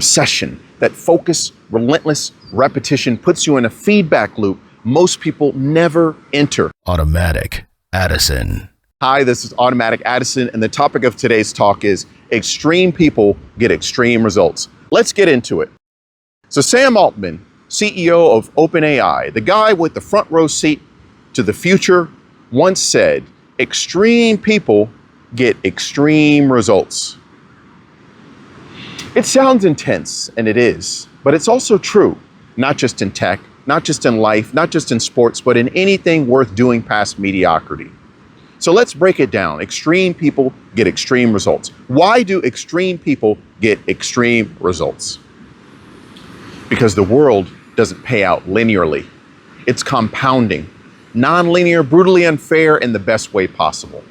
obsession, that focus, relentless repetition puts you in a feedback loop most people never enter. Automatic Addison. Hi, this is Automatic Addison, and the topic of today's talk is extreme people get extreme results. Let's get into it. So Sam Altman, CEO of OpenAI, the guy with the front row seat to the future, once said, extreme people get extreme results. It sounds intense, and it is, but it's also true, not just in tech, not just in life, not just in sports, but in anything worth doing past mediocrity. So let's break it down. Extreme people get extreme results. Why do extreme people get extreme results? Because the world doesn't pay out linearly. It's compounding, non-linear, brutally unfair in the best way possible.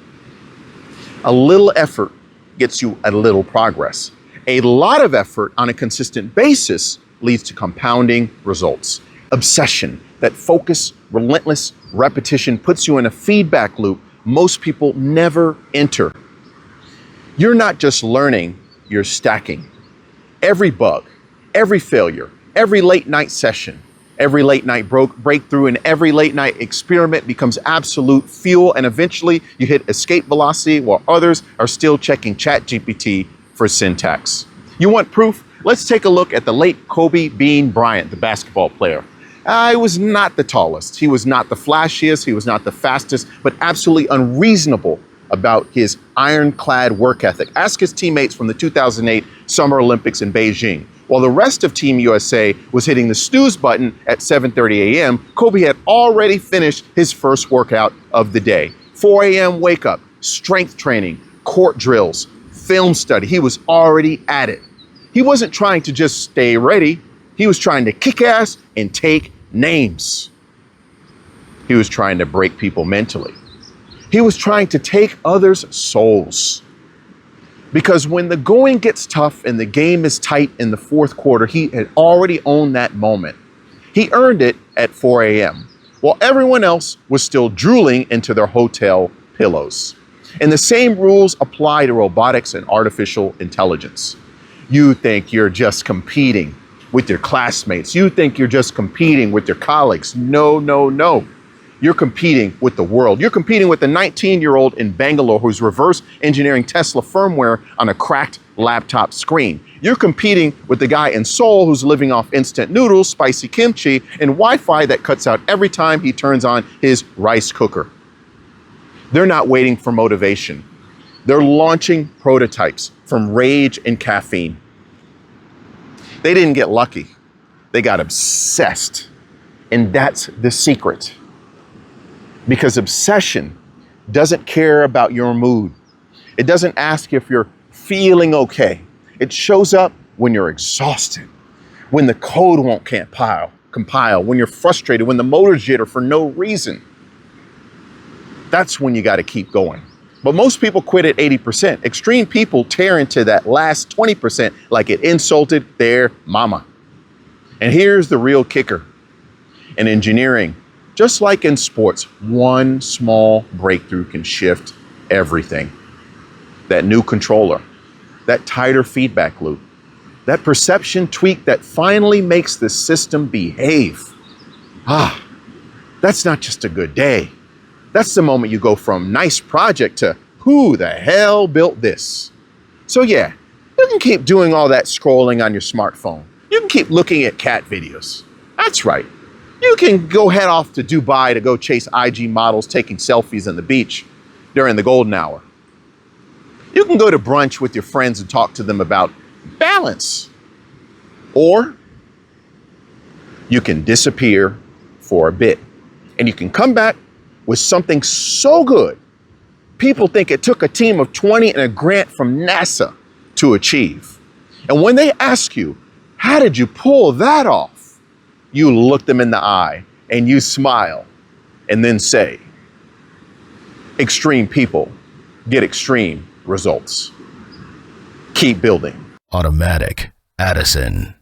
A little effort gets you a little progress. A lot of effort on a consistent basis leads to compounding results. Obsession, that focus, relentless repetition puts you in a feedback loop most people never enter. You're not just learning, you're stacking. Every bug, every failure, every late night session, every late night breakthrough, and every late night experiment becomes absolute fuel, and eventually you hit escape velocity while others are still checking ChatGPT for syntax. You want proof? Let's take a look at the late Kobe Bean Bryant, the basketball player. He was not the tallest, he was not the flashiest, he was not the fastest, but absolutely unreasonable about his ironclad work ethic. Ask his teammates from the 2008 Summer Olympics in Beijing. While the rest of Team USA was hitting the snooze button at 7:30 a.m., Kobe had already finished his first workout of the day. 4 a.m. wake up, strength training, court drills, film study. He was already at it. He wasn't trying to just stay ready. He was trying to kick ass and take names. He was trying to break people mentally. He was trying to take others' souls. Because when the going gets tough and the game is tight in the fourth quarter, he had already owned that moment. He earned it at 4 a.m., while everyone else was still drooling into their hotel pillows. And the same rules apply to robotics and artificial intelligence. You think you're just competing with your classmates. You think you're just competing with your colleagues. No, no, no. You're competing with the world. You're competing with the 19-year-old in Bangalore who's reverse engineering Tesla firmware on a cracked laptop screen. You're competing with the guy in Seoul who's living off instant noodles, spicy kimchi, and Wi-Fi that cuts out every time he turns on his rice cooker. They're not waiting for motivation. They're launching prototypes from rage and caffeine. They didn't get lucky. They got obsessed. And that's the secret. Because obsession doesn't care about your mood. It doesn't ask if you're feeling okay. It shows up when you're exhausted, when the code won't compile, when you're frustrated, when the motors jitter for no reason. That's when you got to keep going. But most people quit at 80%. Extreme people tear into that last 20% like it insulted their mama. And here's the real kicker. In engineering, just like in sports, one small breakthrough can shift everything. That new controller, that tighter feedback loop, that perception tweak that finally makes the system behave. That's not just a good day. That's the moment you go from nice project to who the hell built this? So yeah, you can keep doing all that scrolling on your smartphone. You can keep looking at cat videos. That's right. You can go head off to Dubai to go chase IG models taking selfies on the beach during the golden hour. You can go to brunch with your friends and talk to them about balance. Or you can disappear for a bit and you can come back with something so good, people think it took a team of 20 and a grant from NASA to achieve. And when they ask you, how did you pull that off? You look them in the eye and you smile and then say, extreme people get extreme results. Keep building. Automatic Addison.